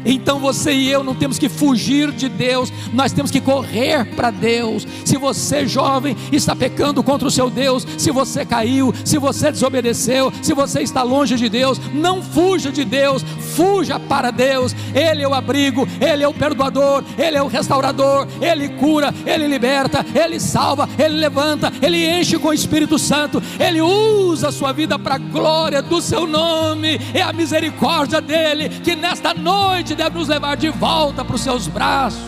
Então você e eu não temos que fugir de Deus, nós temos que correr para Deus. Se você, jovem, está pecando contra o seu Deus, se você caiu, se você desobedeceu, se você está longe de Deus, não fuja de Deus, fuja para Deus. Ele é o abrigo, Ele é o perdoador, Ele é o restaurador, Ele cura, Ele liberta, Ele salva, Ele levanta, Ele enche com o Espírito Santo, Ele usa a sua vida para a glória do seu nome. É a misericórdia dEle que nesta noite deve nos levar de volta para os seus braços.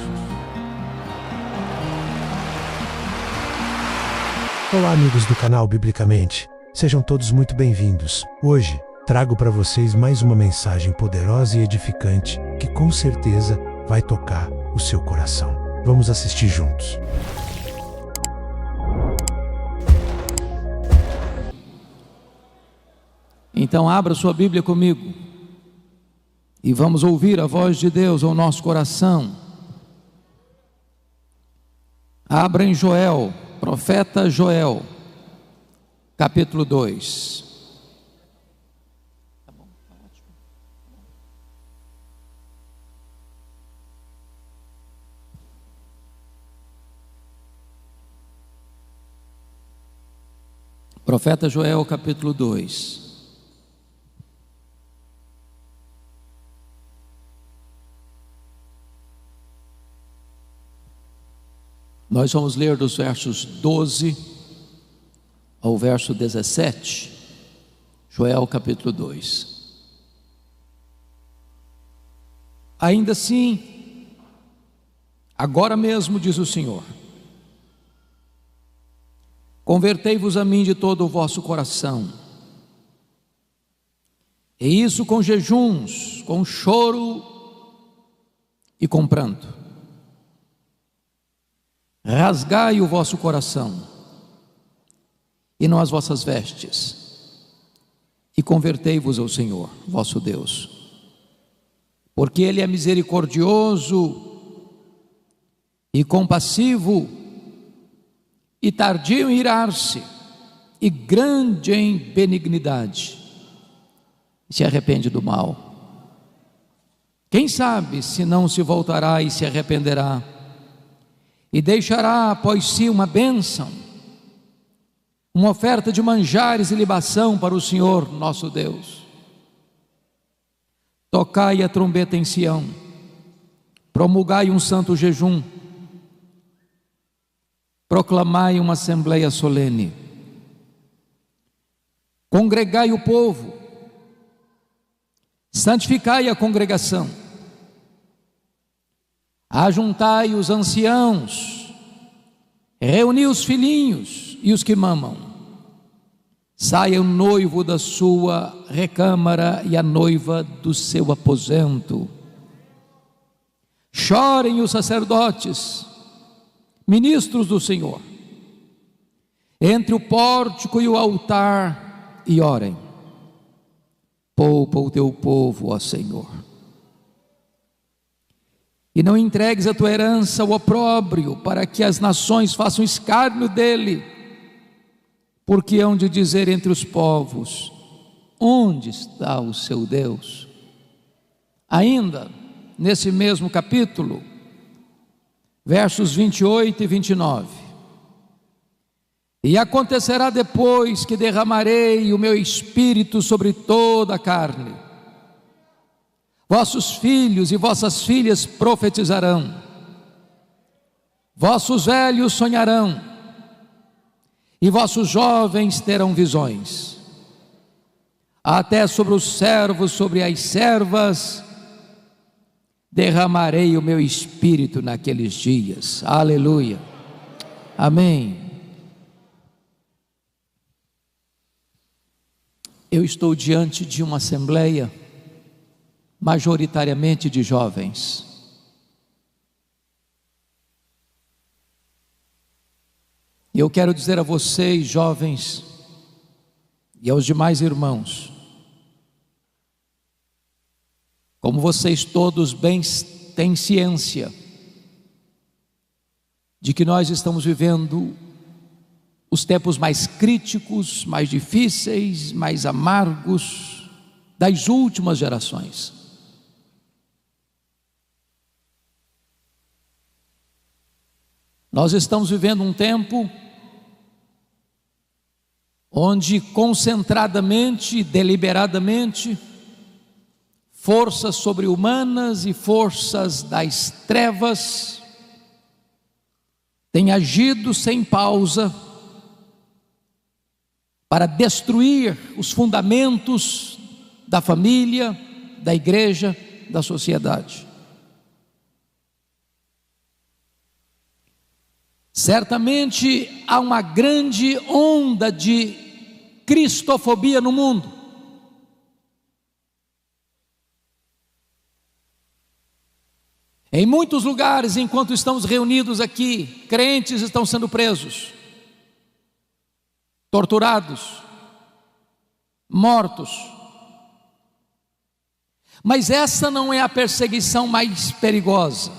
Olá, amigos do canal Biblicamente, sejam todos muito bem-vindos. Hoje trago para vocês mais uma mensagem poderosa e edificante que com certeza vai tocar o seu coração. Vamos assistir juntos. Então abra sua Bíblia comigo e vamos ouvir a voz de Deus ao nosso coração. Abra em Joel, profeta Joel, capítulo 2. Profeta Joel, capítulo 2. Nós vamos ler dos versos 12 ao verso 17, Joel capítulo 2. Ainda assim, agora mesmo, diz o Senhor, convertei-vos a mim de todo o vosso coração, e isso com jejuns, com choro e com pranto. Rasgai o vosso coração, e não as vossas vestes, e convertei-vos ao Senhor, vosso Deus, porque Ele é misericordioso e compassivo, e tardio em irar-se, e grande em benignidade, e se arrepende do mal. Quem sabe se não se voltará e se arrependerá, e deixará após si uma bênção, uma oferta de manjares e libação para o Senhor nosso Deus. Tocai a trombeta em Sião, promulgai um santo jejum, proclamai uma assembleia solene, congregai o povo, santificai a congregação, ajuntai os anciãos, reuni os filhinhos e os que mamam. Saia o noivo da sua recâmara e a noiva do seu aposento. Chorem os sacerdotes, ministros do Senhor, entre o pórtico e o altar, e orem. Poupa o teu povo, ó Senhor, e não entregues a tua herança ao opróbrio, para que as nações façam escárnio dele, porque hão de dizer entre os povos: onde está o seu Deus? Ainda nesse mesmo capítulo, versos 28 e 29, e acontecerá depois que derramarei o meu espírito sobre toda a carne, vossos filhos e vossas filhas profetizarão, vossos velhos sonharão, e vossos jovens terão visões. Até sobre os servos, sobre as servas, derramarei o meu espírito naqueles dias. Aleluia, amém. Eu estou diante de uma assembleia majoritariamente de jovens. E eu quero dizer a vocês, jovens, e aos demais irmãos, como vocês todos bem têm ciência de que nós estamos vivendo os tempos mais críticos, mais difíceis, mais amargos das últimas gerações. Nós estamos vivendo um tempo onde concentradamente e deliberadamente forças sobre-humanas e forças das trevas têm agido sem pausa para destruir os fundamentos da família, da igreja, da sociedade. Certamente há uma grande onda de cristofobia no mundo. Em muitos lugares, enquanto estamos reunidos aqui, crentes estão sendo presos, torturados, mortos. Mas essa não é a perseguição mais perigosa,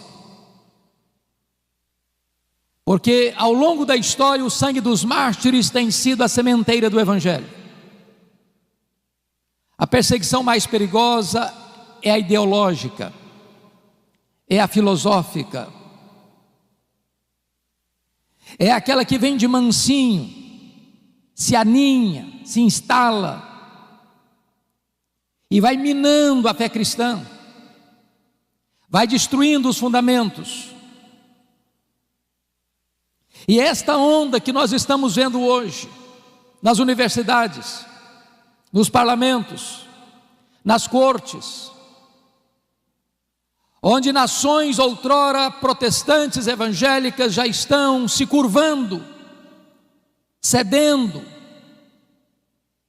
porque ao longo da história o sangue dos mártires tem sido a sementeira do Evangelho. A perseguição mais perigosa é a ideológica, é a filosófica, é aquela que vem de mansinho, se aninha, se instala e vai minando a fé cristã, vai destruindo os fundamentos. E esta onda que nós estamos vendo hoje, nas universidades, nos parlamentos, nas cortes, onde nações outrora protestantes evangélicas já estão se curvando, cedendo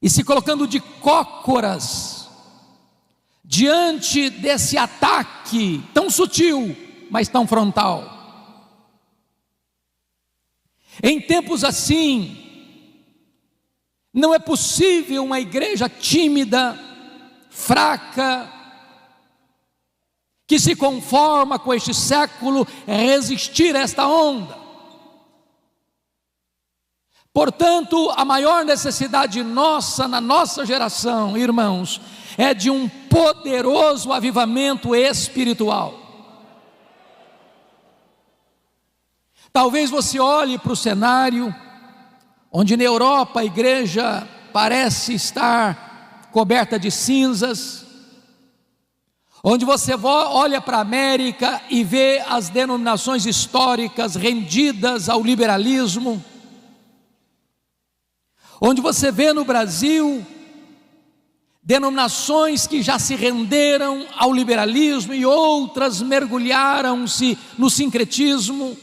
e se colocando de cócoras diante desse ataque tão sutil, mas tão frontal. Em tempos assim, não é possível uma igreja tímida, fraca, que se conforma com este século, resistir a esta onda. Portanto, a maior necessidade nossa, na nossa geração, irmãos, é de um poderoso avivamento espiritual. Talvez você olhe para o cenário, onde na Europa a igreja parece estar coberta de cinzas, onde você olha para a América e vê as denominações históricas rendidas ao liberalismo, onde você vê no Brasil denominações que já se renderam ao liberalismo e outras mergulharam-se no sincretismo,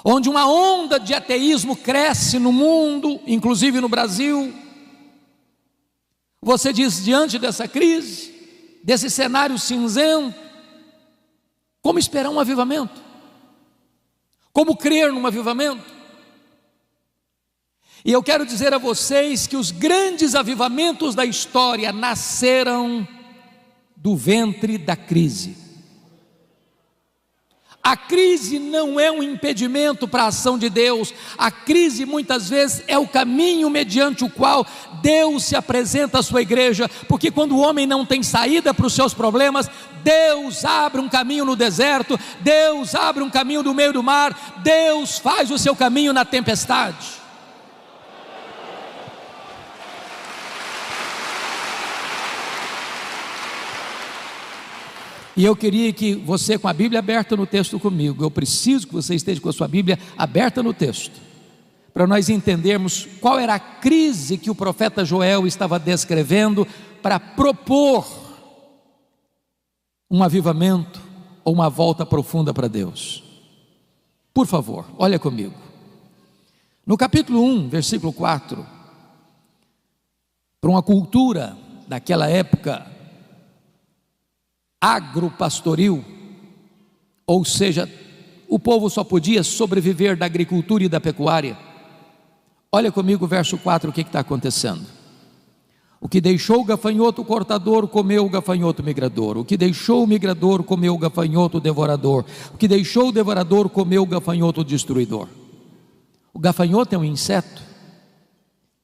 onde uma onda de ateísmo cresce no mundo, inclusive no Brasil. Você diz, diante dessa crise, desse cenário cinzento, como esperar um avivamento? Como crer num avivamento? E eu quero dizer a vocês que os grandes avivamentos da história nasceram do ventre da crise. A crise não é um impedimento para a ação de Deus. A crise muitas vezes é o caminho mediante o qual Deus se apresenta à sua igreja, porque quando o homem não tem saída para os seus problemas, Deus abre um caminho no deserto, Deus abre um caminho no meio do mar, Deus faz o seu caminho na tempestade. E eu queria que você, com a Bíblia aberta no texto comigo, eu preciso que você esteja com a sua Bíblia aberta no texto, para nós entendermos qual era a crise que o profeta Joel estava descrevendo para propor um avivamento ou uma volta profunda para Deus. Por favor, olha comigo. No capítulo 1, versículo 4, para uma cultura daquela época agropastoril, ou seja, o povo só podia sobreviver da agricultura e da pecuária. Olha comigo o verso 4, o que está acontecendo? O que deixou o gafanhoto cortador, comeu o gafanhoto migrador. O que deixou o migrador, comeu o gafanhoto devorador. O que deixou o devorador, comeu o gafanhoto destruidor. O gafanhoto é um inseto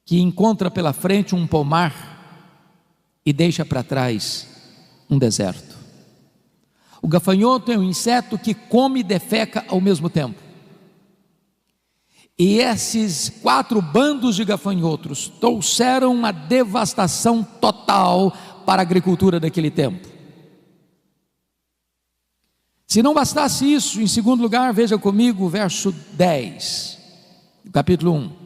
que encontra pela frente um pomar e deixa para trás um deserto. O gafanhoto é um inseto que come e defeca ao mesmo tempo. E esses 4 bandos de gafanhotos trouxeram uma devastação total para a agricultura daquele tempo. Se não bastasse isso, em segundo lugar, veja comigo o verso 10, do capítulo 1.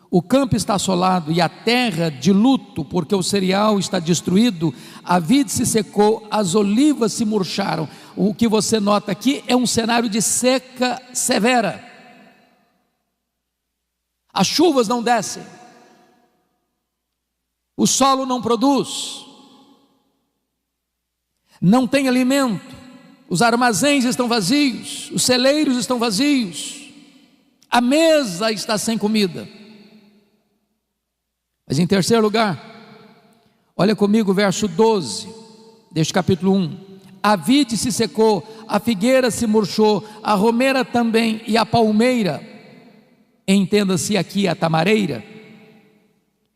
O campo está assolado e a terra de luto, porque o cereal está destruído, a vide se secou, as olivas se murcharam. O que você nota aqui é um cenário de seca severa. As chuvas não descem, o solo não produz, não tem alimento, os armazéns estão vazios, os celeiros estão vazios, a mesa está sem comida. Mas em terceiro lugar, olha comigo o verso 12 deste capítulo 1. A vide se secou, a figueira se murchou, a romeira também e a palmeira, entenda-se aqui a tamareira,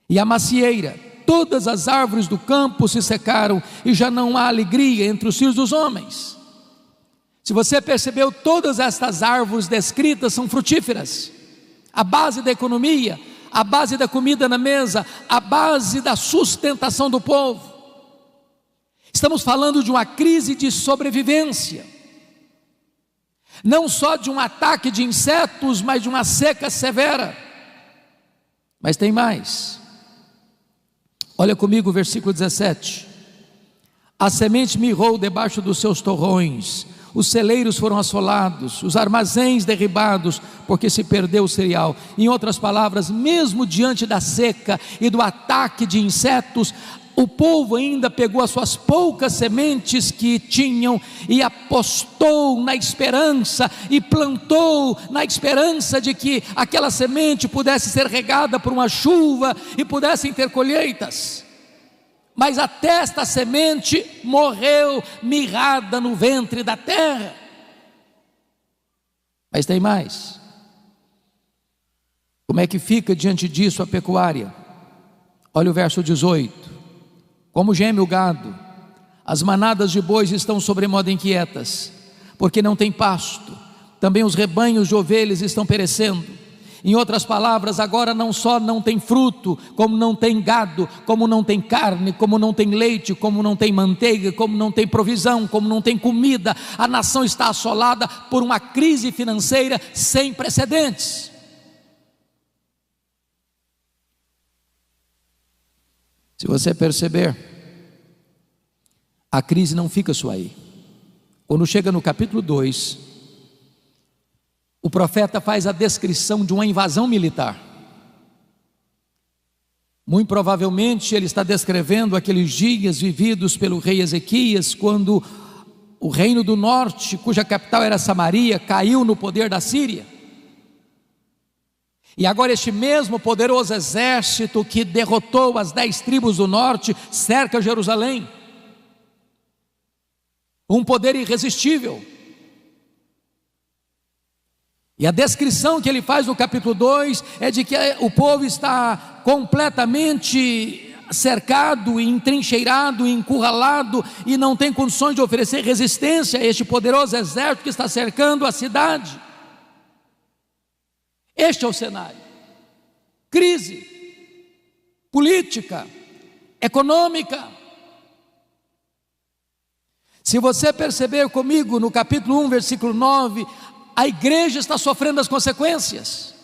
e a macieira, todas as árvores do campo se secaram, e já não há alegria entre os filhos dos homens. Se você percebeu, todas estas árvores descritas são frutíferas, a base da economia, a base da comida na mesa, a base da sustentação do povo. Estamos falando de uma crise de sobrevivência, não só de um ataque de insetos, mas de uma seca severa. Mas tem mais. Olha comigo o versículo 17. A semente mirrou debaixo dos seus torrões, os celeiros foram assolados, os armazéns derribados, porque se perdeu o cereal. Em outras palavras, mesmo diante da seca e do ataque de insetos, o povo ainda pegou as suas poucas sementes que tinham e apostou na esperança e plantou na esperança de que aquela semente pudesse ser regada por uma chuva e pudessem ter colheitas. Mas até esta semente morreu mirrada no ventre da terra. Mas tem mais. Como é que fica diante disso a pecuária? Olha o verso 18. Como geme o gado, as manadas de bois estão sobremodo inquietas, porque não tem pasto, também os rebanhos de ovelhas estão perecendo. Em outras palavras, agora não só não tem fruto, como não tem gado, como não tem carne, como não tem leite, como não tem manteiga, como não tem provisão, como não tem comida. A nação está assolada por uma crise financeira sem precedentes. Se você perceber, a crise não fica só aí. Quando chega no capítulo 2, o profeta faz a descrição de uma invasão militar. Muito provavelmente ele está descrevendo aqueles dias vividos pelo rei Ezequias, quando o reino do norte, cuja capital era Samaria, caiu no poder da Síria. E agora este mesmo poderoso exército que derrotou as 10 tribos do norte, cerca Jerusalém. Um poder irresistível. E a descrição que ele faz no capítulo 2 é de que o povo está completamente cercado, entrincheirado, encurralado e não tem condições de oferecer resistência a este poderoso exército que está cercando a cidade. Este é o cenário. Crise política, econômica. Se você perceber comigo no capítulo 1, versículo 9, a igreja está sofrendo as consequências.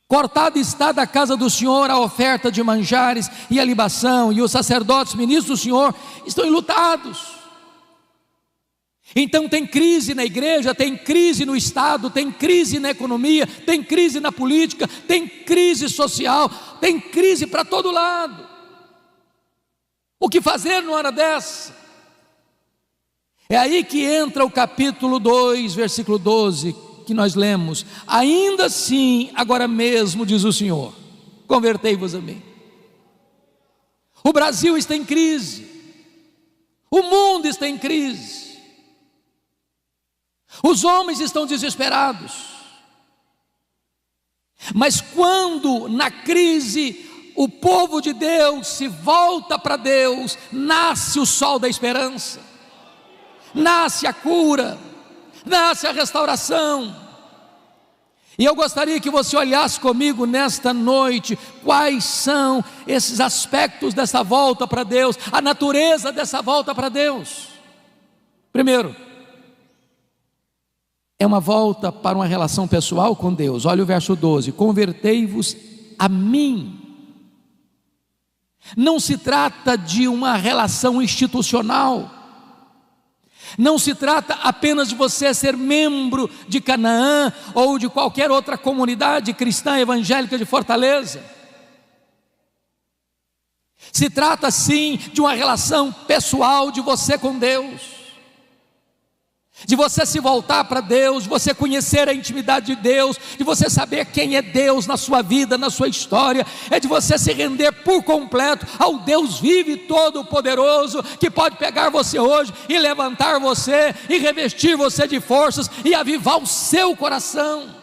Cortada está da casa do Senhor a oferta de manjares e a libação, e os sacerdotes, ministros do Senhor, estão enlutados. Então tem crise na igreja, tem crise no Estado, tem crise na economia, tem crise na política, tem crise social, tem crise para todo lado. O que fazer numa hora dessa? É aí que entra o capítulo 2, versículo 12, que nós lemos. Ainda assim, agora mesmo, diz o Senhor, convertei-vos a mim. O Brasil está em crise, o mundo está em crise, os homens estão desesperados. Mas quando na crise o povo de Deus se volta para Deus, nasce o sol da esperança. nasce a cura, nasce a restauração. E eu gostaria que você olhasse comigo nesta noite, quais são esses aspectos dessa volta para Deus, a natureza dessa volta para Deus. Primeiro, é uma volta para uma relação pessoal com Deus. Olha o verso 12: convertei-vos a mim. Não se trata de uma relação institucional, não se trata apenas de você ser membro de Canaã ou de qualquer outra comunidade cristã evangélica de Fortaleza. Se trata sim de uma relação pessoal de você com Deus, de você se voltar para Deus, de você conhecer a intimidade de Deus, de você saber quem é Deus na sua vida, na sua história. É de você se render por completo ao Deus vivo e todo-poderoso, que pode pegar você hoje e levantar você, e revestir você de forças, e avivar o seu coração.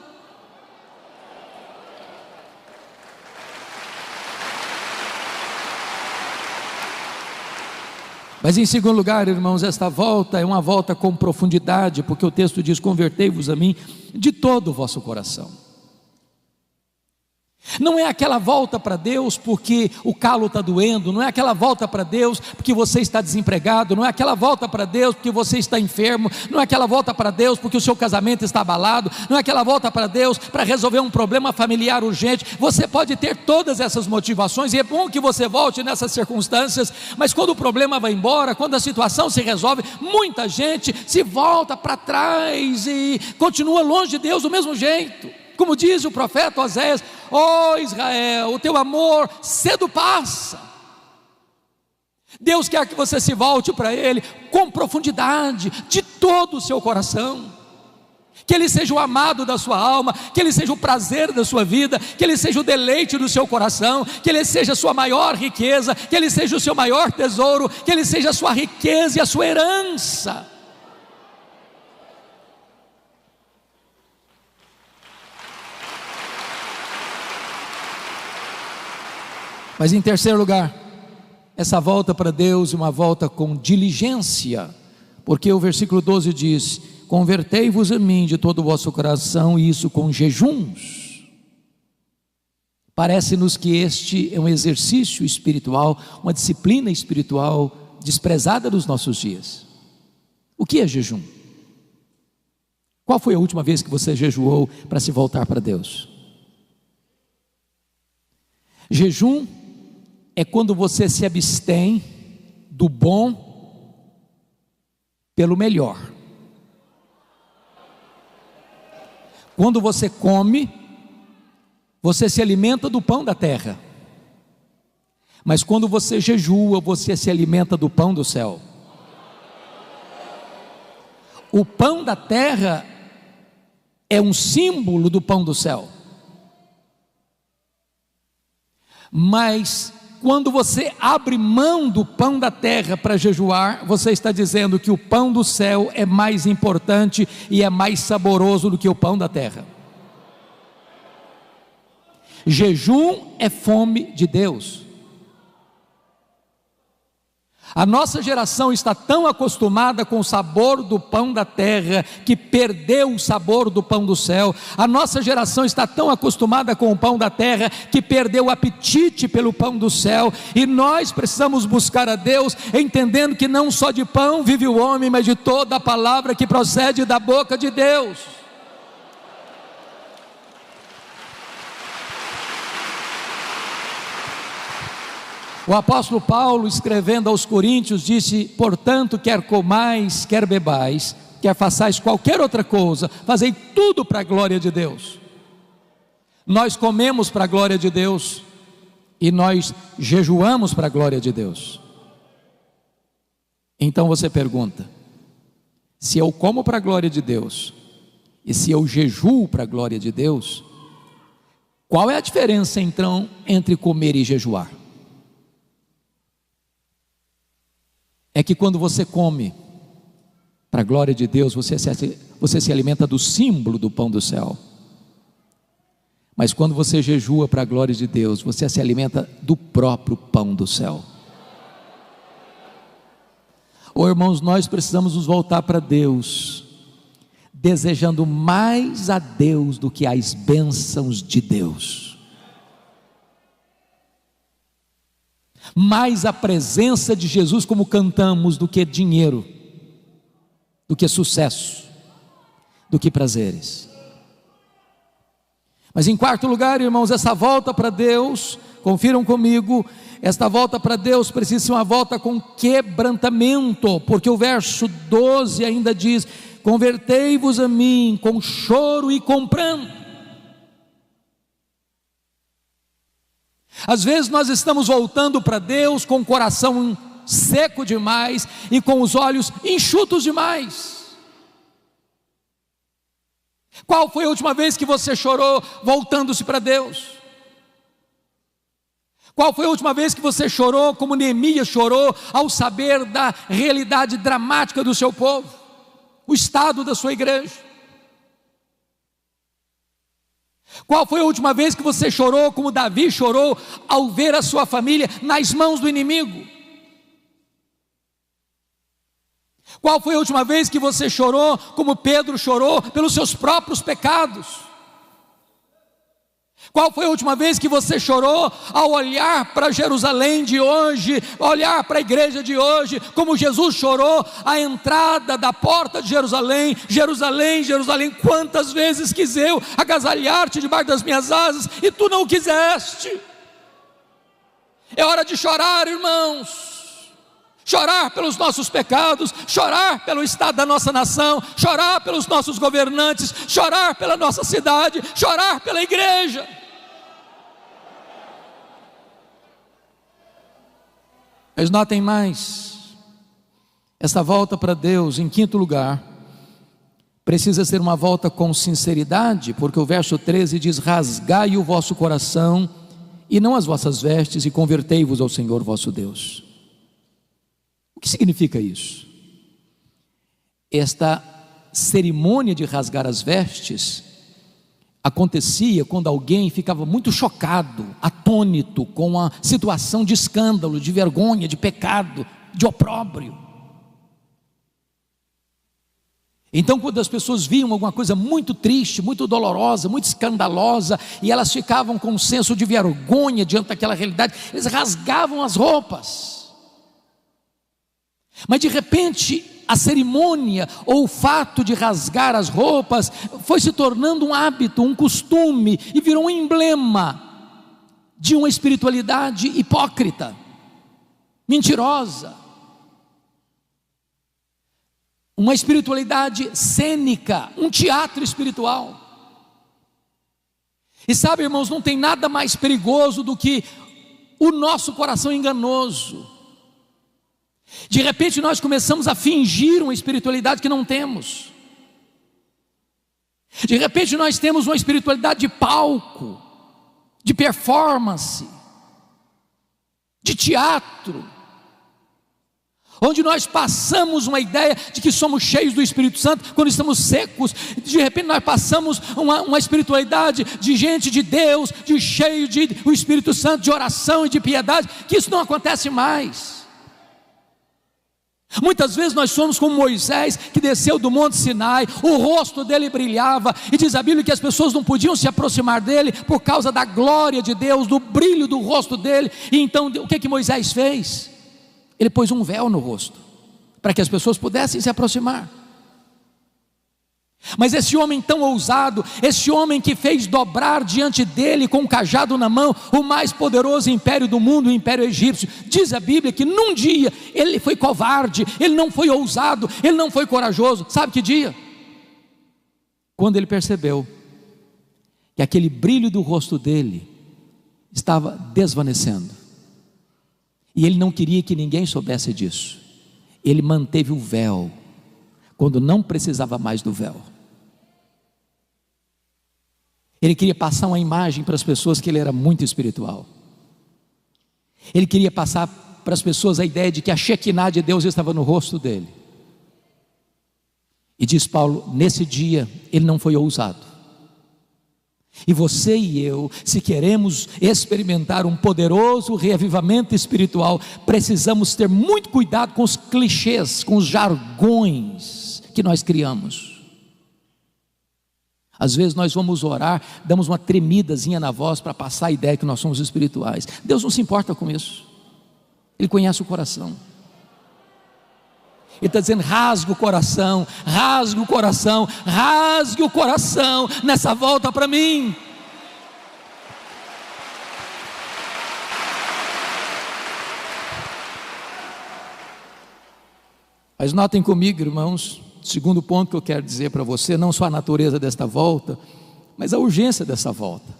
Mas em segundo lugar, irmãos, esta volta é uma volta com profundidade, porque o texto diz: convertei-vos a mim de todo o vosso coração. Não é aquela volta para Deus porque o calo está doendo, não é aquela volta para Deus porque você está desempregado, não é aquela volta para Deus porque você está enfermo, não é aquela volta para Deus porque o seu casamento está abalado, não é aquela volta para Deus para resolver um problema familiar urgente. Você pode ter todas essas motivações, e é bom que você volte nessas circunstâncias, mas quando o problema vai embora, quando a situação se resolve, muita gente se volta para trás e continua longe de Deus do mesmo jeito. Como diz o profeta Oséias: ó Israel, o teu amor cedo passa. Deus quer que você se volte para Ele com profundidade, de todo o seu coração, que Ele seja o amado da sua alma, que Ele seja o prazer da sua vida, que Ele seja o deleite do seu coração, que Ele seja a sua maior riqueza, que Ele seja o seu maior tesouro, que Ele seja a sua riqueza e a sua herança. Mas em terceiro lugar, essa volta para Deus é uma volta com diligência, porque o versículo 12 diz: convertei-vos a mim de todo o vosso coração, e isso com jejuns. Parece-nos que este é um exercício espiritual, uma disciplina espiritual desprezada nos nossos dias. O que é jejum? Qual foi a última vez que você jejuou para se voltar para Deus? Jejum é quando você se abstém do bom pelo melhor. Quando você come, você se alimenta do pão da terra. Mas quando você jejua, você se alimenta do pão do céu. O pão da terra é um símbolo do pão do céu. Mas quando você abre mão do pão da terra para jejuar, você está dizendo que o pão do céu é mais importante e é mais saboroso do que o pão da terra. Jejum é fome de Deus. A nossa geração está tão acostumada com o sabor do pão da terra que perdeu o sabor do pão do céu. A nossa geração está tão acostumada com o pão da terra que perdeu o apetite pelo pão do céu. E nós precisamos buscar a Deus, entendendo que não só de pão vive o homem, mas de toda a palavra que procede da boca de Deus. O apóstolo Paulo, escrevendo aos Coríntios, disse: portanto, quer comais, quer bebais, quer façais qualquer outra coisa, fazei tudo para a glória de Deus. Nós comemos para a glória de Deus e nós jejuamos para a glória de Deus. Então você pergunta: se eu como para a glória de Deus e se eu jejuo para a glória de Deus, qual é a diferença então entre comer e jejuar? É que quando você come para a glória de Deus, você se alimenta do símbolo do pão do céu. Mas quando você jejua para a glória de Deus, você se alimenta do próprio pão do céu. irmãos, nós precisamos nos voltar para Deus, desejando mais a Deus do que as bênçãos de Deus, mais a presença de Jesus, como cantamos, do que dinheiro, do que sucesso, do que prazeres. Mas em quarto lugar, irmãos, essa volta para Deus, confiram comigo, esta volta para Deus precisa ser uma volta com quebrantamento, porque o verso 12 ainda diz: convertei-vos a mim com choro e com pranto. Às vezes nós estamos voltando para Deus com o coração seco demais e com os olhos enxutos demais. Qual foi a última vez que você chorou voltando-se para Deus? Qual foi a última vez que você chorou como Neemias chorou ao saber da realidade dramática do seu povo, o estado da sua igreja? Qual foi a última vez que você chorou como Davi chorou ao ver a sua família nas mãos do inimigo? Qual foi a última vez que você chorou como Pedro chorou pelos seus próprios pecados? Qual foi a última vez que você chorou ao olhar para Jerusalém de hoje, olhar para a igreja de hoje, como Jesus chorou à entrada da porta de Jerusalém? Jerusalém, Jerusalém, quantas vezes quis eu agasalhar-te debaixo das minhas asas e tu não o quiseste. É hora de chorar, irmãos. Chorar pelos nossos pecados, chorar pelo estado da nossa nação, chorar pelos nossos governantes, chorar pela nossa cidade, chorar pela igreja. Mas notem mais, essa volta para Deus, em quinto lugar, precisa ser uma volta com sinceridade, porque o verso 13 diz: rasgai o vosso coração e não as vossas vestes, e convertei-vos ao Senhor vosso Deus. O que significa isso? Esta cerimônia de rasgar as vestes acontecia quando alguém ficava muito chocado, atônito com a situação de escândalo, de vergonha, de pecado, de opróbrio. Então, quando as pessoas viam alguma coisa muito triste, muito dolorosa, muito escandalosa, e elas ficavam com um senso de vergonha diante daquela realidade, eles rasgavam as roupas. Mas de repente a cerimônia ou o fato de rasgar as roupas foi se tornando um hábito, um costume, e virou um emblema de uma espiritualidade hipócrita, mentirosa, uma espiritualidade cênica, um teatro espiritual. E sabe, irmãos, não tem nada mais perigoso do que o nosso coração enganoso. De repente nós começamos a fingir uma espiritualidade que não temos. De repente nós temos uma espiritualidade de palco, de performance, de teatro, onde nós passamos uma ideia de que somos cheios do Espírito Santo quando estamos secos. De repente nós passamos uma espiritualidade de gente de Deus, de cheio do Espírito Santo, de oração e de piedade, que isso não acontece mais. Muitas vezes nós somos como Moisés, que desceu do monte Sinai, o rosto dele brilhava, e diz a Bíblia que as pessoas não podiam se aproximar dele por causa da glória de Deus, do brilho do rosto dele. E então o que Moisés fez? Ele pôs um véu no rosto, para que as pessoas pudessem se aproximar. Mas esse homem tão ousado, esse homem que fez dobrar diante dele com um cajado na mão o mais poderoso império do mundo, o império egípcio, diz a Bíblia que num dia ele foi covarde, ele não foi ousado, ele não foi corajoso. Sabe que dia? Quando ele percebeu que aquele brilho do rosto dele estava desvanecendo, e ele não queria que ninguém soubesse disso. Ele manteve o véu quando não precisava mais do véu. Ele queria passar uma imagem para as pessoas que ele era muito espiritual. Ele queria passar para as pessoas a ideia de que a Shekinah de Deus estava no rosto dele. E diz Paulo, nesse dia ele não foi ousado, E você e eu, se queremos experimentar um poderoso reavivamento espiritual, precisamos ter muito cuidado com os clichês, com os jargões que nós criamos. Às vezes nós vamos orar, damos uma tremidazinha na voz para passar a ideia que nós somos espirituais. Deus não se importa com isso. Ele conhece o coração. Ele está dizendo: rasgue o coração, rasgue o coração, rasgue o coração nessa volta para mim. Mas notem comigo, irmãos, segundo ponto que eu quero dizer para você, não só a natureza desta volta, mas a urgência dessa volta.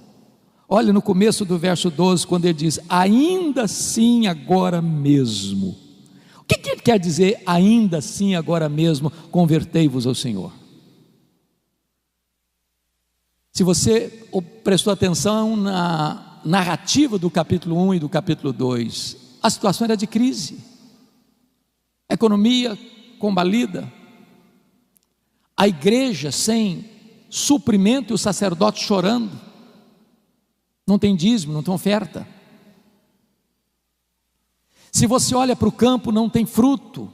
Olha no começo do verso 12, quando ele diz: ainda assim agora mesmo. O que ele quer dizer, ainda assim agora mesmo, convertei-vos ao Senhor? Se você prestou atenção na narrativa do capítulo 1 e do capítulo 2, a situação era de crise, a economia combalida, a igreja sem suprimento e o sacerdote chorando, não tem dízimo, não tem oferta. Se você olha para o campo, não tem fruto.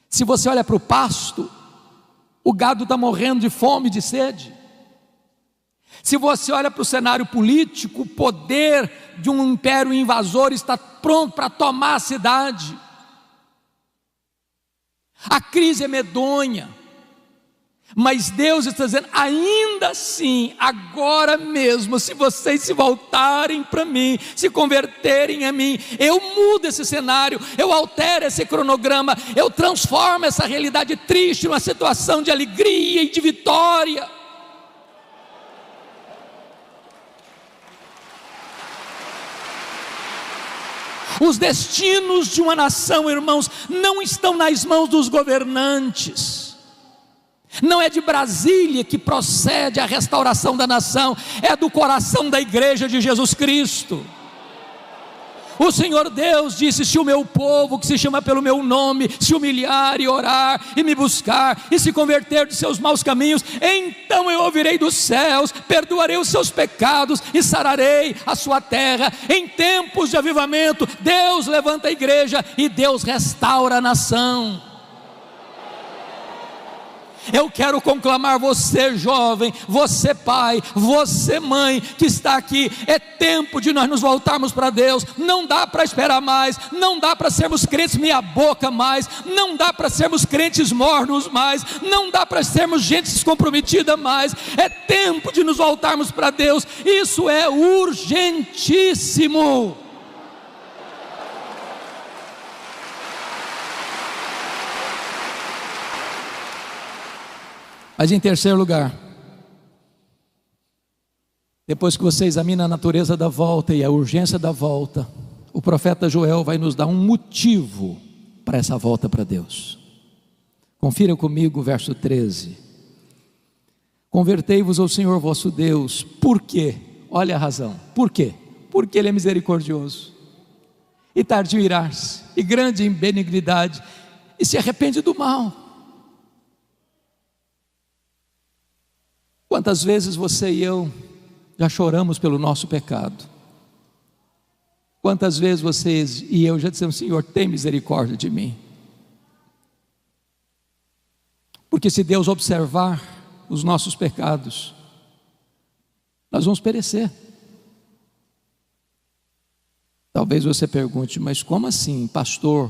Se você olha para o pasto, o gado está morrendo de fome e de sede. Se você olha para o cenário político, o poder de um império invasor está pronto para tomar a cidade. A crise é medonha, mas Deus está dizendo: ainda assim, agora mesmo, se vocês se voltarem para mim, se converterem a mim, eu mudo esse cenário, eu altero esse cronograma, eu transformo essa realidade triste numa situação de alegria e de vitória. Os destinos de uma nação, irmãos, não estão nas mãos dos governantes. Não é de Brasília que procede a restauração da nação, é do coração da igreja de Jesus Cristo. O Senhor Deus disse: se o meu povo, que se chama pelo meu nome, se humilhar e orar e me buscar e se converter de seus maus caminhos, então eu ouvirei dos céus, perdoarei os seus pecados e sararei a sua terra. Em tempos de avivamento, Deus levanta a igreja e Deus restaura a nação. Eu quero conclamar você, jovem, você pai, você mãe que está aqui. É tempo de nós nos voltarmos para Deus. Não dá para esperar mais, não dá para sermos crentes meia boca mais, não dá para sermos crentes mornos mais, não dá para sermos gente descomprometida mais. É tempo de nos voltarmos para Deus. Isso é urgentíssimo. Mas em terceiro lugar, depois que você examina a natureza da volta e a urgência da volta, o profeta Joel vai nos dar um motivo para essa volta para Deus. Confira comigo o verso 13. Convertei-vos ao Senhor vosso Deus. Por quê? Olha a razão. Por quê? Porque Ele é misericordioso e tardio em irar-se, e grande em benignidade, e se arrepende do mal. Quantas vezes você e eu já choramos pelo nosso pecado? Quantas vezes vocês e eu já dissemos: Senhor, tem misericórdia de mim? Porque se Deus observar os nossos pecados, nós vamos perecer. Talvez você pergunte: mas como assim, pastor?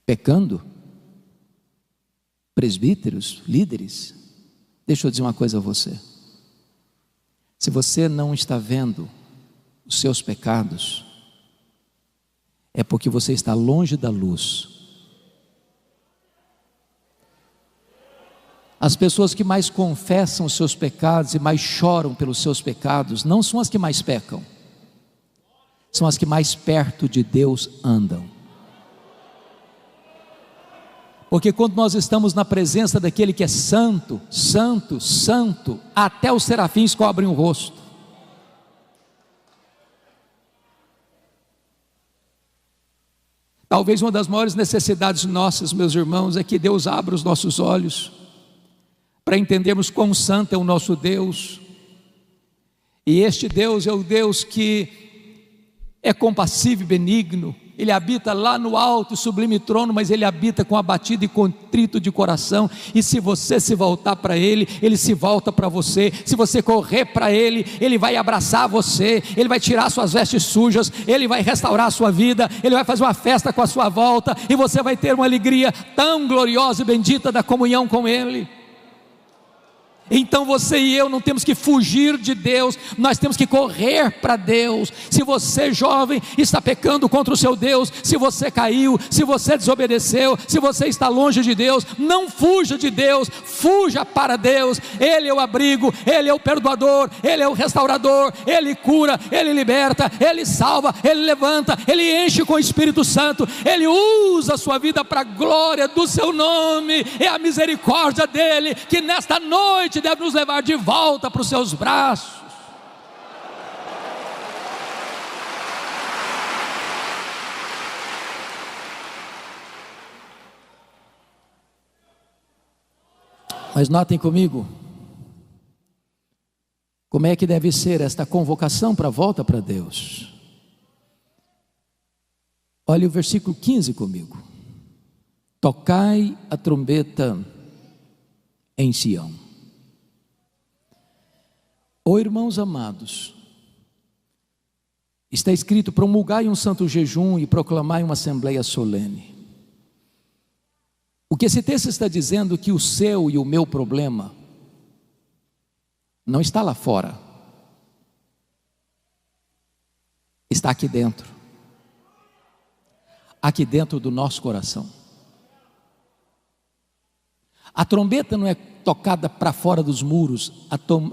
Pecando? Presbíteros, líderes? Deixa eu dizer uma coisa a você. Se você não está vendo os seus pecados, é porque você está longe da luz. As pessoas que mais confessam os seus pecados e mais choram pelos seus pecados, não são as que mais pecam, são as que mais perto de Deus andam. Porque quando nós estamos na presença daquele que é santo, santo, santo, até os serafins cobrem o rosto. Talvez uma das maiores necessidades nossas, meus irmãos, é que Deus abra os nossos olhos para entendermos quão santo é o nosso Deus. E este Deus é o Deus que é compassivo e benigno. Ele habita lá no alto e sublime trono, mas Ele habita com abatido e contrito de coração. E se você se voltar para Ele, Ele se volta para você. Se você correr para Ele, Ele vai abraçar você, Ele vai tirar suas vestes sujas, Ele vai restaurar a sua vida, Ele vai fazer uma festa com a sua volta, e você vai ter uma alegria tão gloriosa e bendita da comunhão com Ele. Então você e eu não temos que fugir de Deus, nós temos que correr para Deus. Se você, jovem, está pecando contra o seu Deus, se você caiu, se você desobedeceu, se você está longe de Deus, não fuja de Deus, fuja para Deus. Ele é o abrigo, Ele é o perdoador, Ele é o restaurador, Ele cura, Ele liberta, Ele salva, Ele levanta, Ele enche com o Espírito Santo, Ele usa a sua vida para a glória do seu nome. É a misericórdia dEle que nesta noite deve nos levar de volta para os seus braços. Mas notem comigo, como é que deve ser esta convocação para a volta para Deus. Olha o versículo 15 comigo. Tocai a trombeta em Sião. Irmãos amados, está escrito: promulgai um santo jejum e proclamai uma assembleia solene. O que esse texto está dizendo é que o seu e o meu problema não está lá fora, está aqui dentro do nosso coração. A trombeta não é tocada para fora dos muros,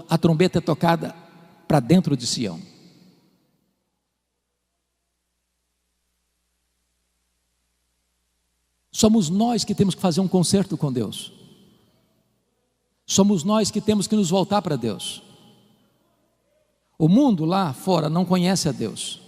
a trombeta é tocada para dentro de Sião. Somos nós que temos que fazer um concerto com Deus. Somos nós que temos que nos voltar para Deus. O mundo lá fora não conhece a Deus.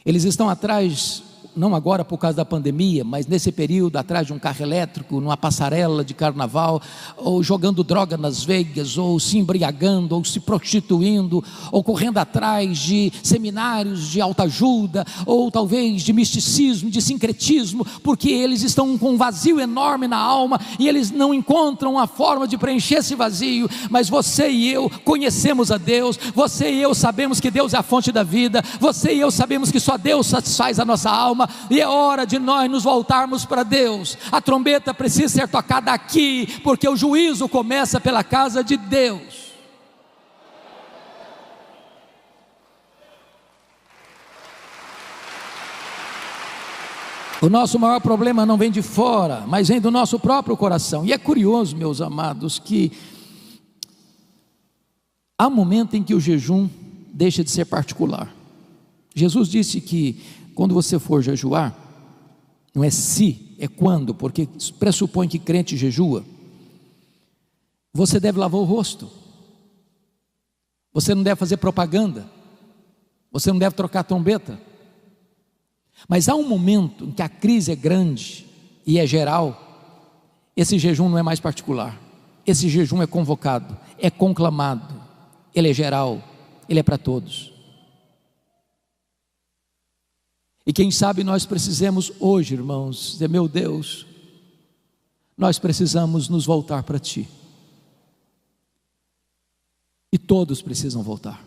Eles estão atrás, não agora por causa da pandemia, mas nesse período atrás de um carro elétrico, numa passarela de carnaval, ou jogando droga nas veias, ou se embriagando, ou se prostituindo, ou correndo atrás de seminários de autoajuda, ou talvez de misticismo, de sincretismo, porque eles estão com um vazio enorme na alma, e eles não encontram a forma de preencher esse vazio. Mas você e eu conhecemos a Deus, você e eu sabemos que Deus é a fonte da vida, você e eu sabemos que só Deus satisfaz a nossa alma, e é hora de nós nos voltarmos para Deus. A trombeta precisa ser tocada aqui, porque o juízo começa pela casa de Deus. O nosso maior problema não vem de fora, mas vem do nosso próprio coração. E é curioso, meus amados, que há um momento em que o jejum deixa de ser particular. Jesus disse que quando você for jejuar, não é se, é quando, porque pressupõe que crente jejua. Você deve lavar o rosto, você não deve fazer propaganda, você não deve trocar trombeta. Mas há um momento em que a crise é grande e é geral. Esse jejum não é mais particular, esse jejum é convocado, é conclamado, ele é geral, ele é para todos. E quem sabe nós precisamos hoje, irmãos, dizer: meu Deus, nós precisamos nos voltar para Ti. E todos precisam voltar.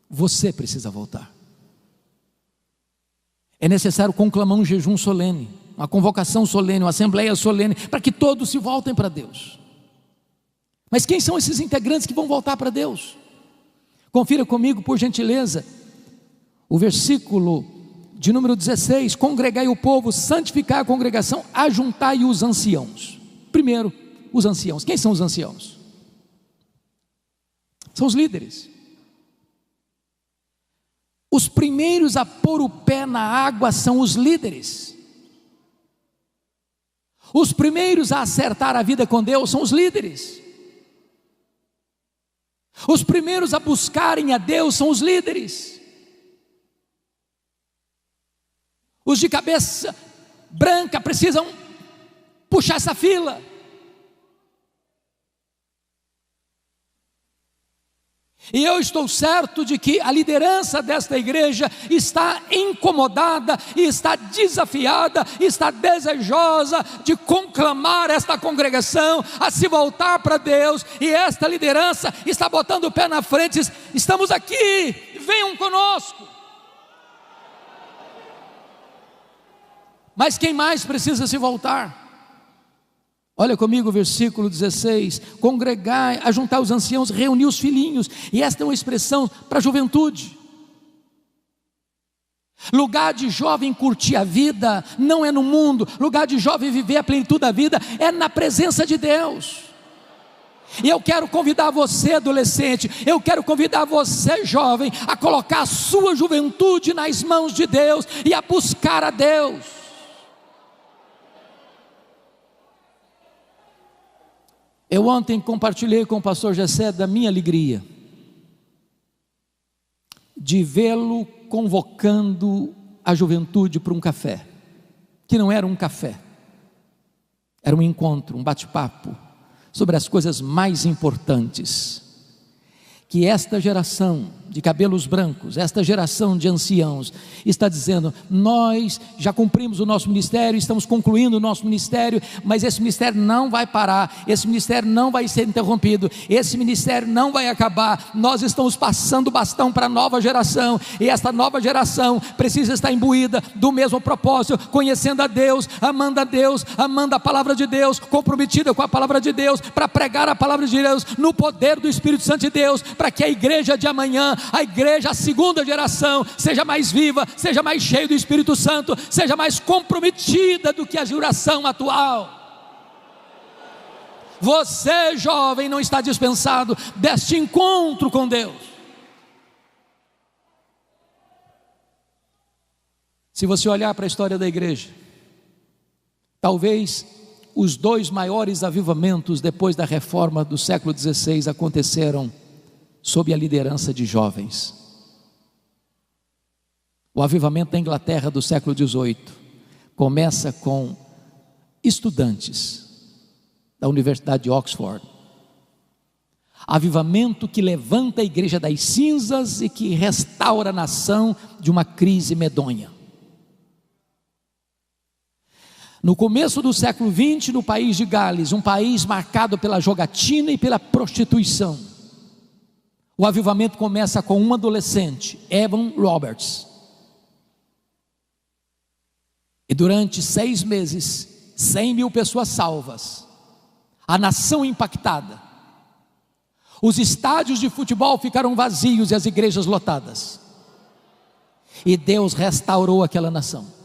Você precisa voltar. É necessário conclamar um jejum solene, uma convocação solene, uma assembleia solene, para que todos se voltem para Deus. Mas quem são esses integrantes que vão voltar para Deus? Confira comigo, por gentileza, o versículo de número 16: congregai o povo, santificai a congregação, ajuntai os anciãos. Primeiro, os anciãos. Quem são os anciãos? São os líderes. Os primeiros a pôr o pé na água são os líderes. Os primeiros a acertar a vida com Deus são os líderes. Os primeiros a buscarem a Deus são os líderes. Os de cabeça branca precisam puxar essa fila. E eu estou certo de que a liderança desta igreja está incomodada, e está desafiada, está desejosa de conclamar esta congregação a se voltar para Deus. E esta liderança está botando o pé na frente: estamos aqui, venham conosco. Mas quem mais precisa se voltar? Olha comigo o versículo 16: congregai, ajuntar os anciãos, reunir os filhinhos. E esta é uma expressão para a juventude. Lugar de jovem curtir a vida não é no mundo. Lugar de jovem viver a plenitude da vida é na presença de Deus. E eu quero convidar você, adolescente, eu quero convidar você, jovem, a colocar a sua juventude nas mãos de Deus e a buscar a Deus. Eu ontem compartilhei com o pastor Gessé da minha alegria de vê-lo convocando a juventude para um café, que não era um café, era um encontro, um bate-papo sobre as coisas mais importantes que esta geração de cabelos brancos, esta geração de anciãos está dizendo: nós já cumprimos o nosso ministério, estamos concluindo o nosso ministério, mas esse ministério não vai parar, esse ministério não vai ser interrompido, esse ministério não vai acabar. Nós estamos passando o bastão para a nova geração, e esta nova geração precisa estar imbuída do mesmo propósito, conhecendo a Deus, amando a palavra de Deus, comprometida com a palavra de Deus, para pregar a palavra de Deus no poder do Espírito Santo de Deus, para que a igreja de amanhã, a igreja, a segunda geração, seja mais viva, seja mais cheia do Espírito Santo, seja mais comprometida do que a geração atual. Você, jovem, não está dispensado deste encontro com Deus. Se você olhar para a história da igreja, talvez os dois maiores avivamentos depois da reforma do século XVI aconteceram sob a liderança de jovens. O avivamento da Inglaterra do século XVIII começa com estudantes da Universidade de Oxford. Avivamento que levanta a igreja das cinzas e que restaura a nação de uma crise medonha. No começo do século XX, no país de Gales, um país marcado pela jogatina e pela prostituição, o avivamento começa com um adolescente, Evan Roberts. E durante 6 meses, 100 mil pessoas salvas, a nação impactada, os estádios de futebol ficaram vazios e as igrejas lotadas. E Deus restaurou aquela nação.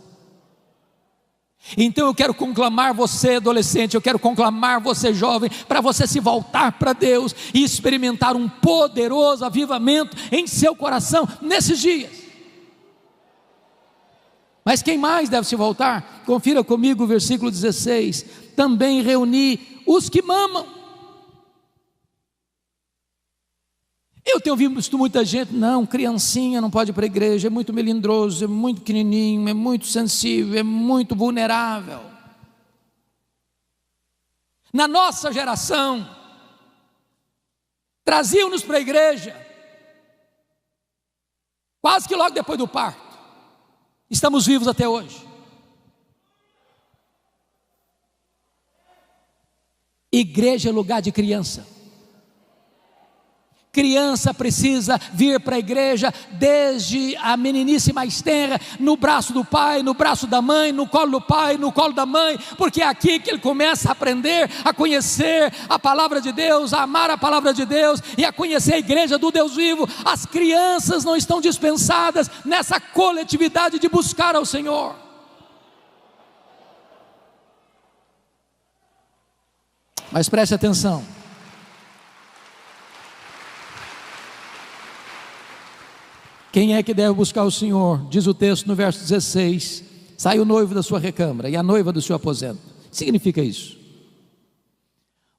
Então eu quero conclamar você, adolescente, eu quero conclamar você, jovem, para você se voltar para Deus e experimentar um poderoso avivamento em seu coração nesses dias. Mas quem mais deve se voltar? Confira comigo o versículo 16: também reuni os que mamam. Eu tenho visto muita gente: não, criancinha não pode ir para a igreja, é muito melindroso, é muito pequenininho, é muito sensível, é muito vulnerável. Na nossa geração, traziam-nos para a igreja quase que logo depois do parto. Estamos vivos até hoje. Igreja é lugar de criança. Criança precisa vir para a igreja desde a meninice mais tenra, no braço do pai, no braço da mãe, no colo do pai, no colo da mãe, porque é aqui que ele começa a aprender, a conhecer a palavra de Deus, a amar a palavra de Deus e a conhecer a igreja do Deus vivo. As crianças não estão dispensadas nessa coletividade de buscar ao Senhor. Mas preste atenção. Quem é que deve buscar o Senhor? Diz o texto no verso 16: sai o noivo da sua recâmara e a noiva do seu aposento. O que significa isso?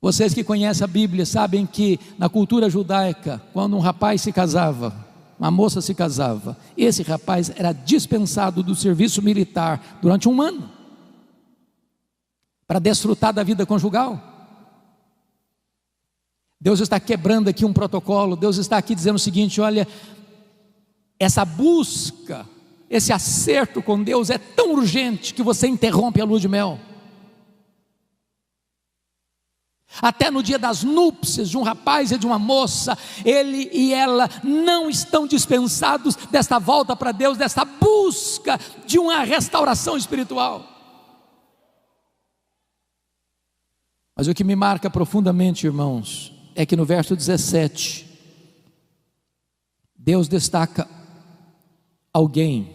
Vocês que conhecem a Bíblia sabem que na cultura judaica, quando um rapaz se casava, uma moça se casava, esse rapaz era dispensado do serviço militar durante 1 ano, para desfrutar da vida conjugal. Deus está quebrando aqui um protocolo. Deus está aqui dizendo o seguinte: olha, essa busca, esse acerto com Deus é tão urgente que você interrompe a lua de mel. Até no dia das núpcias de um rapaz e de uma moça, ele e ela não estão dispensados desta volta para Deus, desta busca de uma restauração espiritual. Mas o que me marca profundamente, irmãos, é que no verso 17, Deus destaca alguém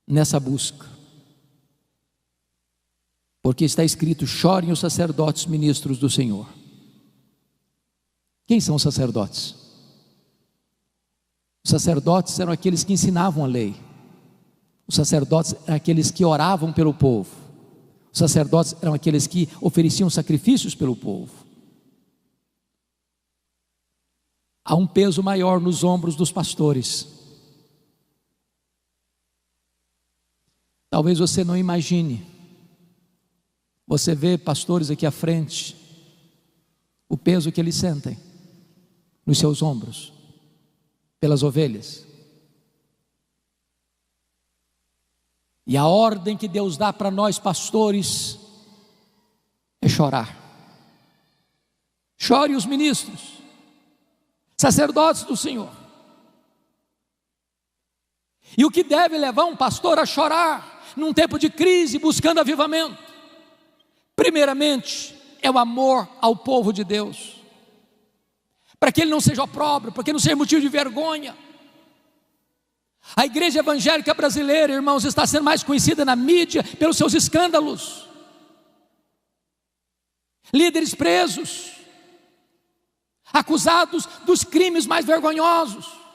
nessa busca, porque está escrito: chorem os sacerdotes ministros do Senhor. Quem são os sacerdotes? Os sacerdotes eram aqueles que ensinavam a lei. Os sacerdotes eram aqueles que oravam pelo povo. Os sacerdotes eram aqueles que ofereciam sacrifícios pelo povo. Há um peso maior nos ombros dos pastores. Talvez você não imagine. Você vê pastores aqui à frente, o peso que eles sentem nos seus ombros, pelas ovelhas. E a ordem que Deus dá para nós pastores é chorar. Chore os ministros, sacerdotes do Senhor. E o que deve levar um pastor a chorar num tempo de crise, buscando avivamento? Primeiramente, é o amor ao povo de Deus, para que ele não seja opróbrio, para que não seja motivo de vergonha. A igreja evangélica brasileira, irmãos, está sendo mais conhecida na mídia pelos seus escândalos, líderes presos, acusados dos crimes mais vergonhosos.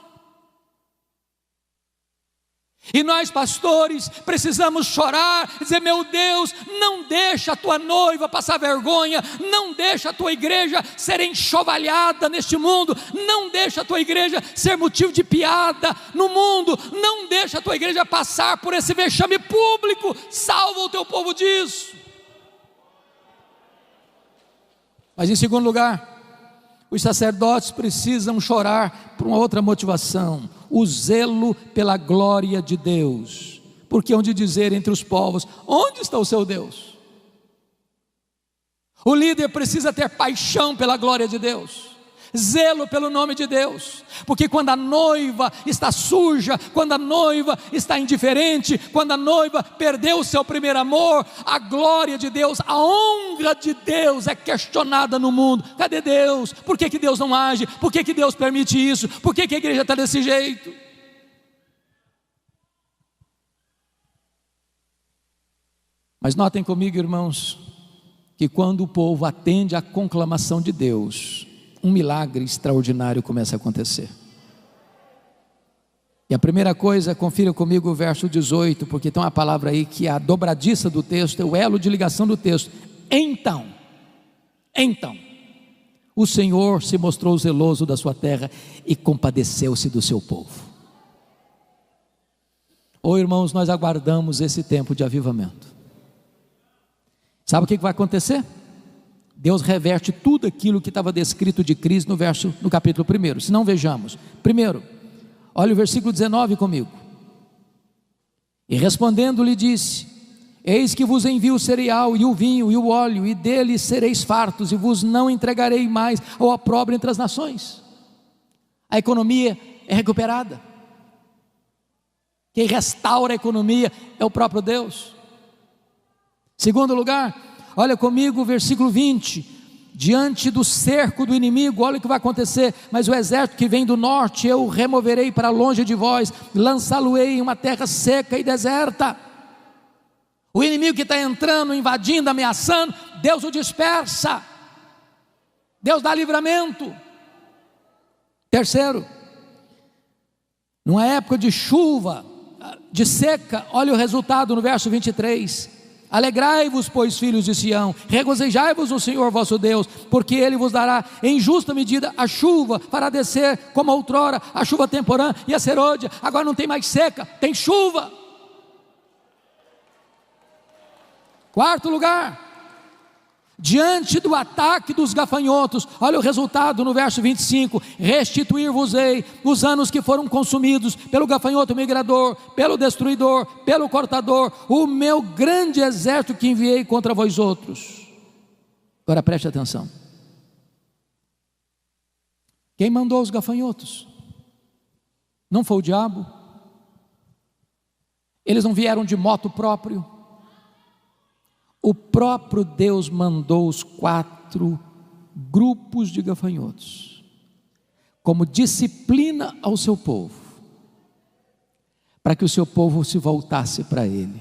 E nós pastores precisamos chorar, dizer: meu Deus, não deixa a tua noiva passar vergonha, não deixa a tua igreja ser enxovalhada neste mundo, não deixa a tua igreja ser motivo de piada no mundo, não deixa a tua igreja passar por esse vexame público. Salva o teu povo disso. Mas em segundo lugar, os sacerdotes precisam chorar por uma outra motivação: o zelo pela glória de Deus. Porque hão de dizer entre os povos: onde está o seu Deus? O líder precisa ter paixão pela glória de Deus, zelo pelo nome de Deus, porque quando a noiva está suja, quando a noiva está indiferente, quando a noiva perdeu o seu primeiro amor, a glória de Deus, a honra de Deus é questionada no mundo. Cadê Deus? Por que Deus não age? Por que Deus permite isso? Por que a igreja está desse jeito? Mas notem comigo, irmãos, que quando o povo atende à conclamação de Deus, um milagre extraordinário começa a acontecer. E a primeira coisa, confira comigo o verso 18, porque tem uma palavra aí que é a dobradiça do texto, é o elo de ligação do texto. Então, o Senhor se mostrou zeloso da sua terra e compadeceu-se do seu povo. Oh, irmãos, nós aguardamos esse tempo de avivamento. Sabe o que vai acontecer? Deus reverte tudo aquilo que estava descrito de crise no capítulo 1. Se não, vejamos. Primeiro, olha o versículo 19 comigo. E respondendo lhe disse: eis que vos envio o cereal e o vinho e o óleo, e dele sereis fartos, e vos não entregarei mais ao opróbrio entre as nações. A economia é recuperada. Quem restaura a economia é o próprio Deus. Segundo lugar, olha comigo o versículo 20, diante do cerco do inimigo, olha o que vai acontecer: mas o exército que vem do norte eu removerei para longe de vós, lançá-lo-ei em uma terra seca e deserta. O inimigo que está entrando, invadindo, ameaçando, Deus o dispersa, Deus dá livramento. Terceiro, numa época de chuva, de seca, olha o resultado no verso 23: alegrai-vos, pois, filhos de Sião, regozijai-vos no Senhor vosso Deus, porque Ele vos dará em justa medida a chuva, fará descer como outrora a chuva temporã e a serôdia. Agora não tem mais seca, tem chuva. Quarto lugar, diante do ataque dos gafanhotos. Olha o resultado no verso 25: restituir-vos-ei os anos que foram consumidos pelo gafanhoto migrador, pelo destruidor, pelo cortador, o meu grande exército que enviei contra vós outros. Agora preste atenção. Quem mandou os gafanhotos? Não foi o diabo? Eles não vieram de moto próprio. O próprio Deus mandou os 4 grupos de gafanhotos, como disciplina ao seu povo, para que o seu povo se voltasse para Ele.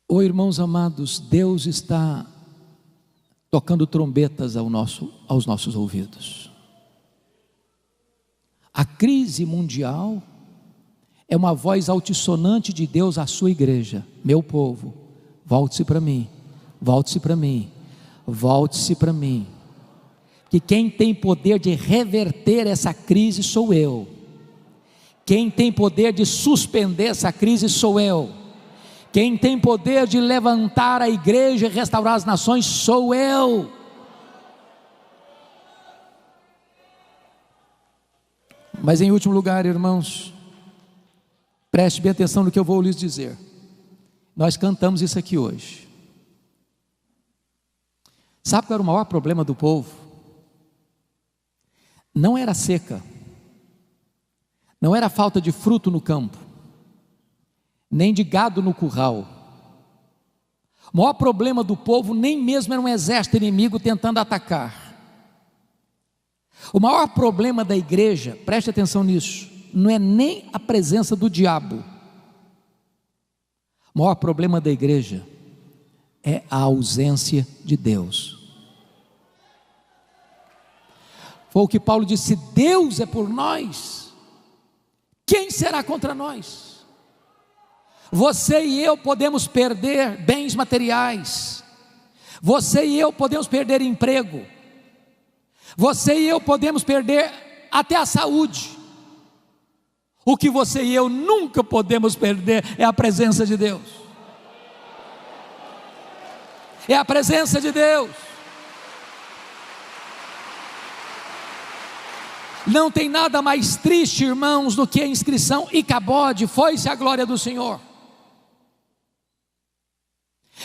Oh, irmãos amados, Deus está tocando trombetas aos nossos ouvidos. A crise mundial é uma voz altissonante de Deus à sua igreja: meu povo, volte-se para mim, volte-se para mim, volte-se para mim. Que quem tem poder de reverter essa crise sou eu. Quem tem poder de suspender essa crise sou eu. Quem tem poder de levantar a igreja e restaurar as nações sou eu. Mas em último lugar, irmãos, preste bem atenção no que eu vou lhes dizer. Nós cantamos isso aqui hoje. Sabe qual era o maior problema do povo? Não era a seca, não era a falta de fruto no campo, nem de gado no curral. O maior problema do povo nem mesmo era um exército inimigo tentando atacar. O maior problema da igreja, preste atenção nisso, não é nem a presença do diabo. O maior problema da igreja é a ausência de Deus. Foi o que Paulo disse: se Deus é por nós, quem será contra nós? Você e eu podemos perder bens materiais, você e eu podemos perder emprego, você e eu podemos perder até a saúde. O que você e eu nunca podemos perder é a presença de Deus. É a presença de Deus. Não tem nada mais triste, irmãos, do que a inscrição Icabode, foi-se a glória do Senhor.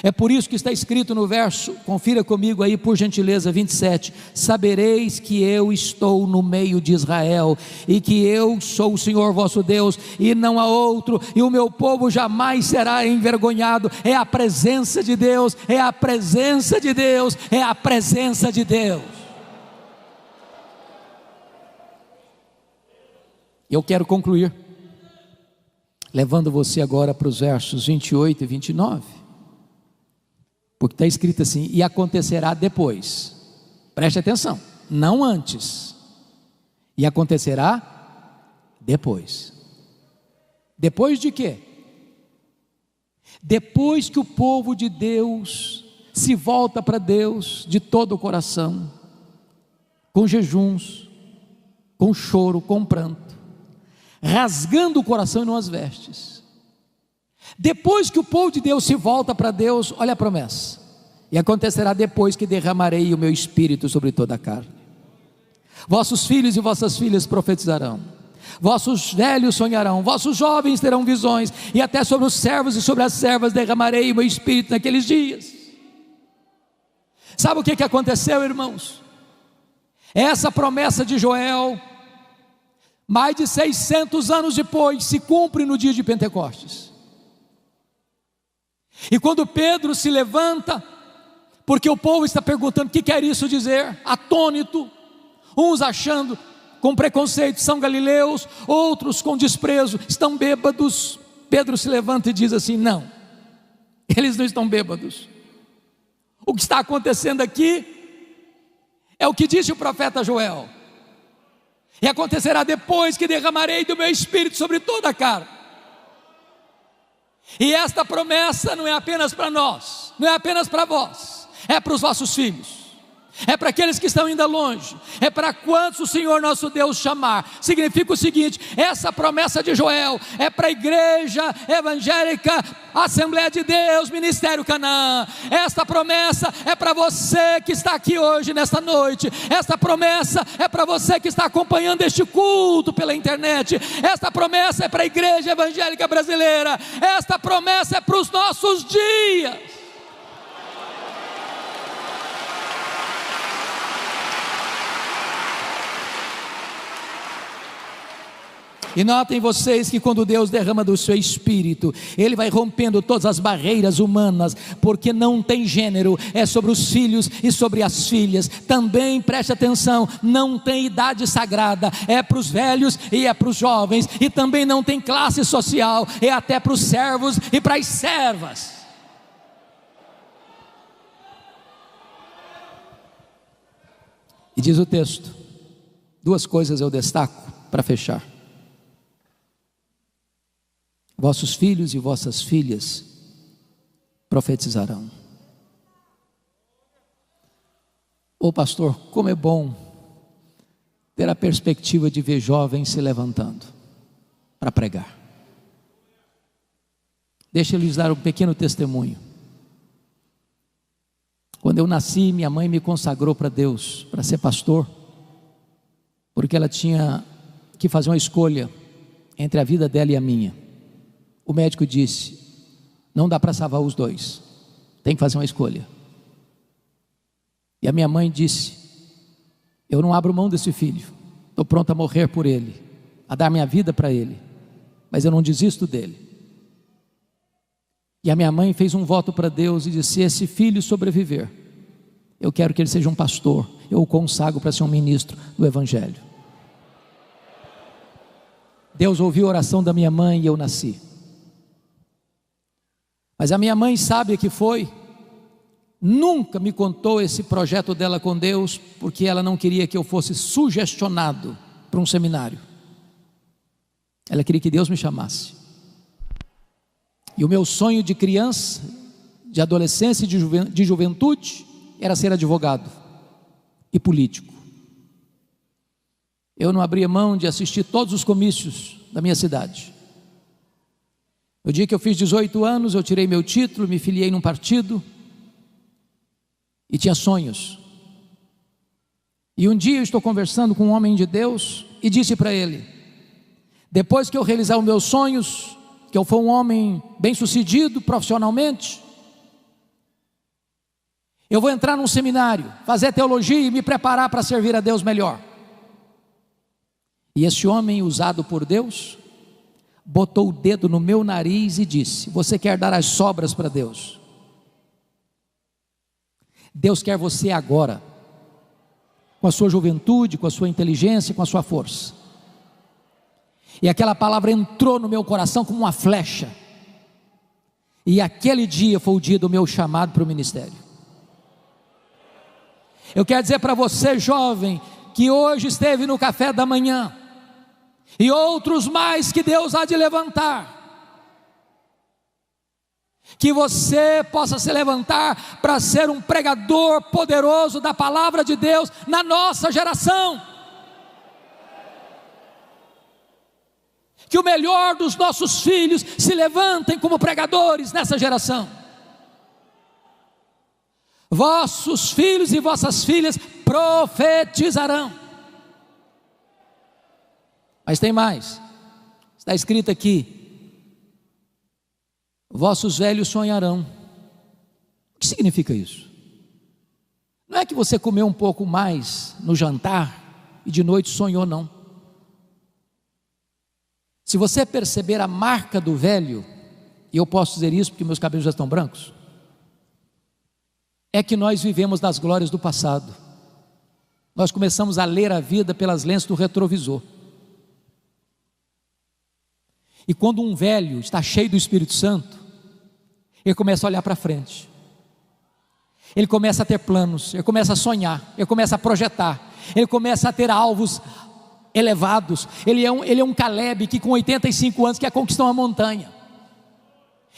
É por isso que está escrito no verso, confira comigo aí por gentileza, 27: sabereis que eu estou no meio de Israel, e que eu sou o Senhor vosso Deus, e não há outro, e o meu povo jamais será envergonhado. É a presença de Deus, é a presença de Deus, é a presença de Deus. Eu quero concluir levando você agora para os versos 28 e 29, porque está escrito assim: e acontecerá depois, preste atenção, não antes, e acontecerá depois. Depois de quê? Depois que o povo de Deus se volta para Deus de todo o coração, com jejuns, com choro, com pranto, rasgando o coração e não as vestes. Depois que o povo de Deus se volta para Deus, olha a promessa: e acontecerá depois que derramarei o meu espírito sobre toda a carne. Vossos filhos e vossas filhas profetizarão, vossos velhos sonharão, vossos jovens terão visões, e até sobre os servos e sobre as servas derramarei o meu espírito naqueles dias. Sabe o que aconteceu, irmãos? Essa promessa de Joel, mais de 600 anos depois, se cumpre no dia de Pentecostes. E quando Pedro se levanta, porque o povo está perguntando: o que quer isso dizer? Atônito, uns achando com preconceito são galileus, outros com desprezo, estão bêbados. Pedro se levanta e diz assim: não, eles não estão bêbados. O que está acontecendo aqui é o que disse o profeta Joel: e acontecerá depois que derramarei do meu espírito sobre toda a carne. E esta promessa não é apenas para nós, não é apenas para vós, é para os vossos filhos, é para aqueles que estão ainda longe, é para quantos o Senhor nosso Deus chamar. Significa o seguinte: essa promessa de Joel é para a igreja evangélica, Assembleia de Deus, Ministério Canaã. Esta promessa é para você que está aqui hoje, nesta noite. Esta promessa é para você que está acompanhando este culto pela internet. Esta promessa é para a igreja evangélica brasileira. Esta promessa é para os nossos dias. E notem vocês que quando Deus derrama do seu Espírito, Ele vai rompendo todas as barreiras humanas, porque não tem gênero, é sobre os filhos e sobre as filhas. Também preste atenção, não tem idade sagrada, é para os velhos e é para os jovens. E também não tem classe social, é até para os servos e para as servas. E diz o texto, duas coisas eu destaco para fechar: vossos filhos e vossas filhas profetizarão. Ô pastor, como é bom ter a perspectiva de ver jovens se levantando para pregar. Deixa eu lhes dar um pequeno testemunho. Quando eu nasci, minha mãe me consagrou para Deus, para ser pastor, porque ela tinha que fazer uma escolha entre a vida dela e a minha. O médico disse: não dá para salvar os dois, tem que fazer uma escolha. E a minha mãe disse: eu não abro mão desse filho, estou pronto a morrer por ele, a dar minha vida para ele, mas eu não desisto dele. E a minha mãe fez um voto para Deus e disse: se esse filho sobreviver, eu quero que ele seja um pastor, eu o consagro para ser um ministro do Evangelho. Deus ouviu a oração da minha mãe e eu nasci. Mas a minha mãe sabe que foi, nunca me contou esse projeto dela com Deus, porque ela não queria que eu fosse sugestionado para um seminário. Ela queria que Deus me chamasse. E o meu sonho de criança, de adolescência e de juventude era ser advogado e político. Eu não abria mão de assistir todos os comícios da minha cidade. No dia que eu fiz 18 anos, eu tirei meu título, me filiei num partido e tinha sonhos. E um dia eu estou conversando com um homem de Deus e disse para ele: depois que eu realizar os meus sonhos, que eu for um homem bem sucedido profissionalmente, eu vou entrar num seminário, fazer teologia e me preparar para servir a Deus melhor. E esse homem, usado por Deus, botou o dedo no meu nariz e disse: você quer dar as sobras para Deus? Deus quer você agora, com a sua juventude, com a sua inteligência, com a sua força. E aquela palavra entrou no meu coração como uma flecha. E aquele dia foi o dia do meu chamado para o ministério. Eu quero dizer para você, jovem, que hoje esteve no café da manhã, e outros mais que Deus há de levantar, que você possa se levantar para ser um pregador poderoso da palavra de Deus na nossa geração. Que o melhor dos nossos filhos se levantem como pregadores nessa geração. Vossos filhos e vossas filhas profetizarão. Mas tem mais, está escrito aqui: vossos velhos sonharão. O que significa isso? Não é que você comeu um pouco mais no jantar e de noite sonhou, não. Se você perceber a marca do velho, e eu posso dizer isso porque meus cabelos já estão brancos, é que nós vivemos das glórias do passado. Nós começamos a ler a vida pelas lentes do retrovisor. E quando um velho está cheio do Espírito Santo, ele começa a olhar para frente, ele começa a ter planos, ele começa a sonhar, ele começa a projetar, ele começa a ter alvos elevados. Ele é um Caleb que com 85 anos quer conquistar uma montanha.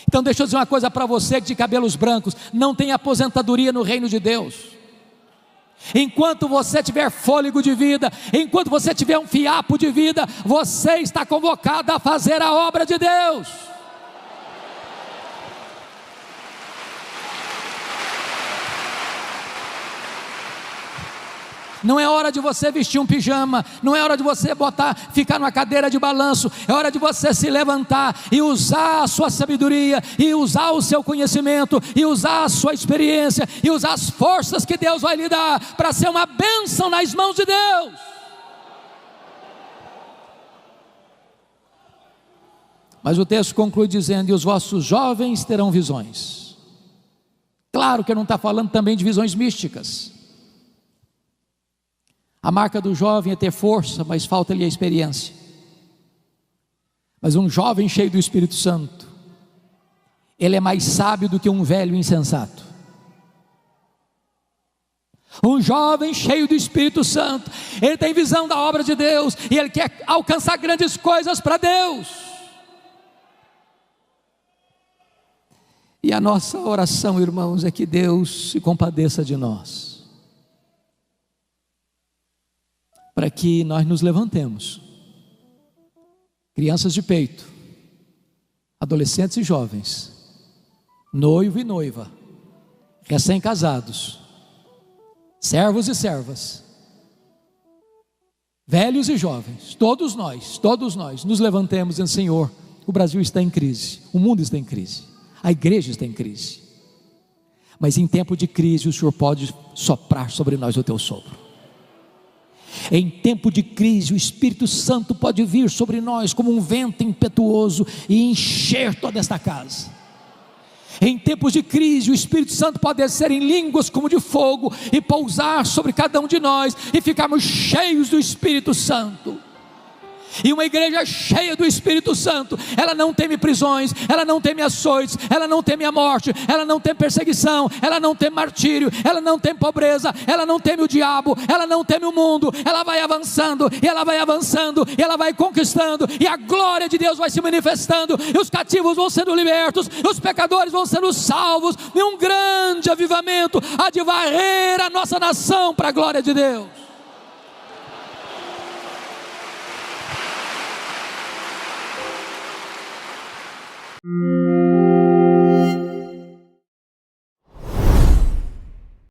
Então deixa eu dizer uma coisa para você que de cabelos brancos: não tem aposentadoria no reino de Deus. Enquanto você tiver fôlego de vida, enquanto você tiver um fiapo de vida, você está convocado a fazer a obra de Deus. Não é hora de você vestir um pijama, não é hora de você ficar numa cadeira de balanço, é hora de você se levantar e usar a sua sabedoria, e usar o seu conhecimento, e usar a sua experiência, e usar as forças que Deus vai lhe dar, para ser uma bênção nas mãos de Deus. Mas o texto conclui dizendo: e os vossos jovens terão visões. Claro que não está falando também de visões místicas. A marca do jovem é ter força, mas falta-lhe a experiência. Mas um jovem cheio do Espírito Santo, ele é mais sábio do que um velho insensato. Um jovem cheio do Espírito Santo, ele tem visão da obra de Deus, e ele quer alcançar grandes coisas para Deus. E a nossa oração, irmãos, é que Deus se compadeça de nós, para que nós nos levantemos, crianças de peito, adolescentes e jovens, noivo e noiva, recém-casados, servos e servas, velhos e jovens, todos nós nos levantemos dizendo: Senhor, o Brasil está em crise, o mundo está em crise, a igreja está em crise, mas em tempo de crise o Senhor pode soprar sobre nós o teu sopro. Em tempo de crise o Espírito Santo pode vir sobre nós como um vento impetuoso e encher toda esta casa. Em tempos de crise o Espírito Santo pode descer em línguas como de fogo e pousar sobre cada um de nós, e ficarmos cheios do Espírito Santo. E uma igreja cheia do Espírito Santo, ela não teme prisões, ela não teme açoites, ela não teme a morte, ela não teme perseguição, ela não teme martírio, ela não teme pobreza, ela não teme o diabo, ela não teme o mundo. Ela vai avançando, e ela vai avançando, e ela vai conquistando, e a glória de Deus vai se manifestando, e os cativos vão sendo libertos, e os pecadores vão sendo salvos, e um grande avivamento há de varrer a nossa nação para a glória de Deus.